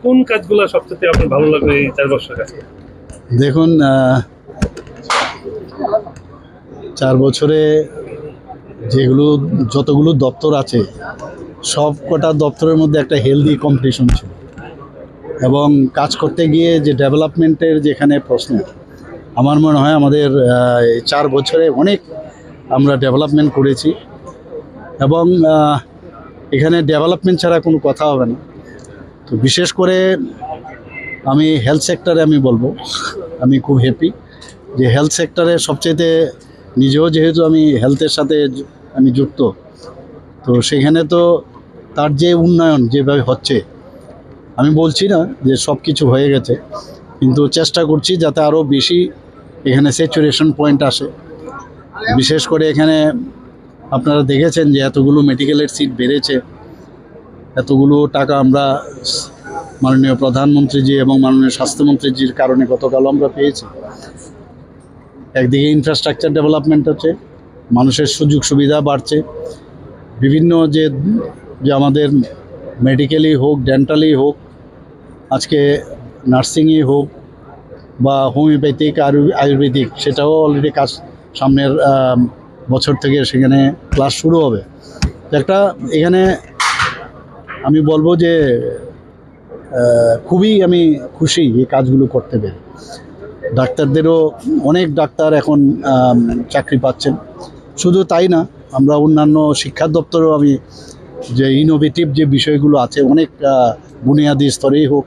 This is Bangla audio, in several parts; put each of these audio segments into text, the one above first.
কোন কাজগুলো সবচেয়ে আপনার ভালো লাগবে এই 4 বছরের কাছে? দেখুন, 4 বছরে যতগুলো দপ্তর আছে, সব কটা দপ্তরের মধ্যে একটা হেলদি কম্পিটিশন ছিল, এবং কাজ করতে গিয়ে যে ডেভেলপমেন্টের যেখানে প্রশ্ন, আমার মনে হয় আমাদের এই 4 বছরে অনেক আমরা ডেভেলপমেন্ট করেছি, এবং এখানে ডেভেলপমেন্ট ছাড়া কোনো কথা হবে না। তো বিশেষ করে আমি হেলথ সেক্টরে আমি বলবো, আমি খুব হ্যাপি যে হেলথ সেক্টরে সবচেয়ে, নিজেও যেহেতু আমি হেলথের সাথে আমি যুক্ত, তো সেখানে তো তার যে উন্নয়ন যেভাবে হচ্ছে, আমি বলছি না যে সব কিছু হয়ে গেছে, কিন্তু চেষ্টা করছি যাতে আরও বেশি এখানে স্যাচুরেশন পয়েন্ট আসে। বিশেষ করে এখানে আপনারা দেখেছেন যে এতগুলো মেডিকেলের সিট বেড়েছে, এতগুলো টাকা আমরা মাননীয় প্রধানমন্ত্রীজি এবং মাননীয় স্বাস্থ্যমন্ত্রীজির কারণে গতকালও আমরা পেয়েছি। একদিকে ইনফ্রাস্ট্রাকচার ডেভেলপমেন্ট হচ্ছে, মানুষের সুযোগ সুবিধা বাড়ছে, বিভিন্ন যে আমাদের মেডিকেলই হোক, ডেন্টালই হোক, আজকে নার্সিংই হোক, বা হোমিওপ্যাথিক আয়ুর্বেদিক, সেটাও অলরেডি কাজ সামনের বছর থেকে সেখানে ক্লাস শুরু হবে। একটা এখানে আমি বলবো যে খুবই আমি খুশি এই কাজগুলো করতে পেরে। ডাক্তারদেরও অনেক ডাক্তার এখন চাকরি পাচ্ছেন। শুধু তাই না, আমরা অন্যান্য শিক্ষা দপ্তরেও আমি যে ইনোভেটিভ যে বিষয়গুলো আছে, অনেক বুনিয়াদী স্তরেই হোক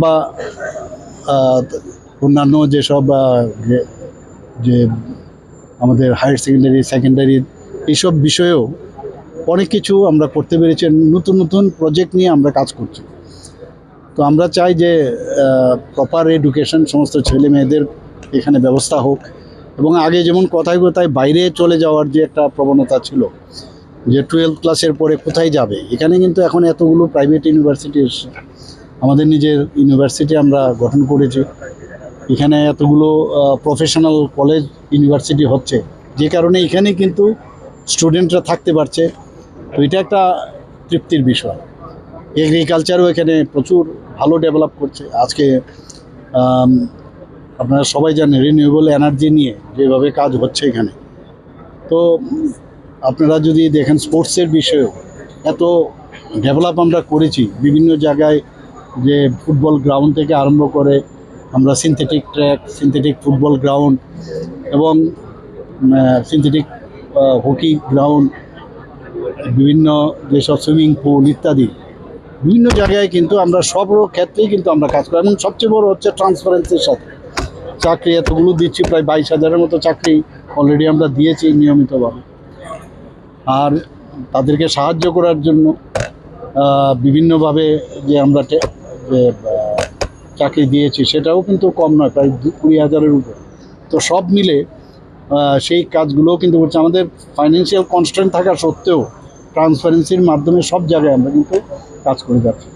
বা অন্যান্য যেসব যে আমাদের হায়ার সেকেন্ডারি এইসব বিষয়েও অনেক কিছু আমরা করতে পেরেছি। নতুন নতুন প্রজেক্ট নিয়ে আমরা কাজ করছি। তো আমরা চাই যে প্রপার এডুকেশন সমস্ত ছেলে মেয়েদের এখানে ব্যবস্থা হোক, এবং আগে যেমন কথায় কথায় বাইরে চলে যাওয়ার যে একটা প্রবণতা ছিল, যে 12th ক্লাসের পরে কোথায় যাবে, এখানে কিন্তু এখন এতগুলো প্রাইভেট ইউনিভার্সিটি এসছে। আমাদের নিজের ইউনিভার্সিটি আমরা গঠন করেছি, এখানে এতগুলো প্রফেশনাল কলেজ ইউনিভার্সিটি হচ্ছে, যে কারণে এখানে কিন্তু স্টুডেন্টরা থাকতে পারছে। তো এটা একটা তৃপ্তির বিষয়। এগ্রিকালচারও এখানে প্রচুর ভালো ডেভেলপ করছে। আজকে আপনারা সবাই জানেন রিনিউয়েবল এনার্জি নিয়ে যেভাবে কাজ হচ্ছে এখানে। তো আপনারা যদি দেখেন স্পোর্টসের বিষয়েও এত ডেভেলপ আমরা করেছি, বিভিন্ন জায়গায় যে ফুটবল গ্রাউন্ড থেকে আরম্ভ করে আমরা synthetic track, synthetic football ground এবং সিনথেটিক হকি গ্রাউন্ড, বিভিন্ন যেসব সুইমিং পুল ইত্যাদি বিভিন্ন জায়গায় কিন্তু আমরা সব ক্ষেত্রেই কিন্তু আমরা কাজ করি। এবং সবচেয়ে বড় হচ্ছে ট্রান্সপারেন্সির সাথে চাকরি এতগুলো দিচ্ছি, প্রায় 22,000-এর মতো চাকরি অলরেডি আমরা দিয়েছি নিয়মিতভাবে। আর তাদেরকে সাহায্য করার জন্য বিভিন্নভাবে যে আমরা যে চাকরি দিয়েছি, সেটাও কিন্তু কম নয়, প্রায় 20,000-এর উপর। তো সব মিলে সেই কাজগুলোও কিন্তু করছে। আমাদের ফাইন্যান্সিয়াল কনস্ট্রেন্ট থাকা সত্ত্বেও ট্রান্সপারেন্সির মাধ্যমে সব জায়গায় আমরা কিন্তু কাজ করে যাচ্ছি।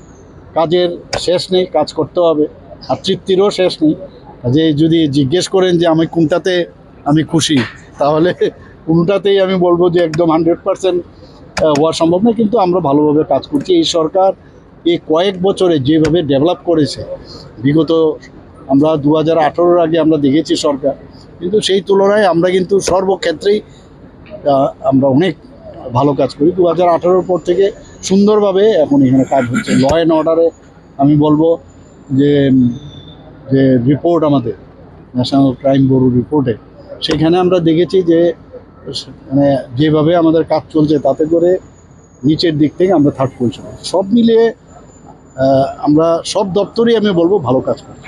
কাজের শেষ নেই, কাজ করতে হবে, আর তৃপ্তিরও শেষ নেই। যে যদি জিজ্ঞেস করেন যে আমি কোনটাতে আমি খুশি, তাহলে কোনটাতেই আমি বলবো যে একদম 100% হওয়া সম্ভব না, কিন্তু আমরা ভালোভাবে কাজ করছি। এই সরকার এই কয়েক বছরে যেভাবে ডেভেলপ করেছে, বিগত আমরা 2018-এর আগে আমরা দেখেছি সরকার, কিন্তু সেই তুলনায় আমরা কিন্তু সর্বক্ষেত্রেই আমরা অনেক ভালো কাজ করি। 2018-এর পর থেকে সুন্দরভাবে এখন এখানে কাজ হচ্ছে। ল অ্যান্ড অর্ডারে আমি বলবো যে যে রিপোর্ট আমাদের ন্যাশনাল ক্রাইম ব্যুরো রিপোর্টে, সেখানে আমরা দেখেছি যে মানে যেভাবে আমাদের কাজ চলছে, তাতে করে নিচের দিক থেকে আমরা 3rd পজিশনে। সব মিলিয়ে আমরা সব দপ্তরেই আমি বলবো ভালো কাজ করছি।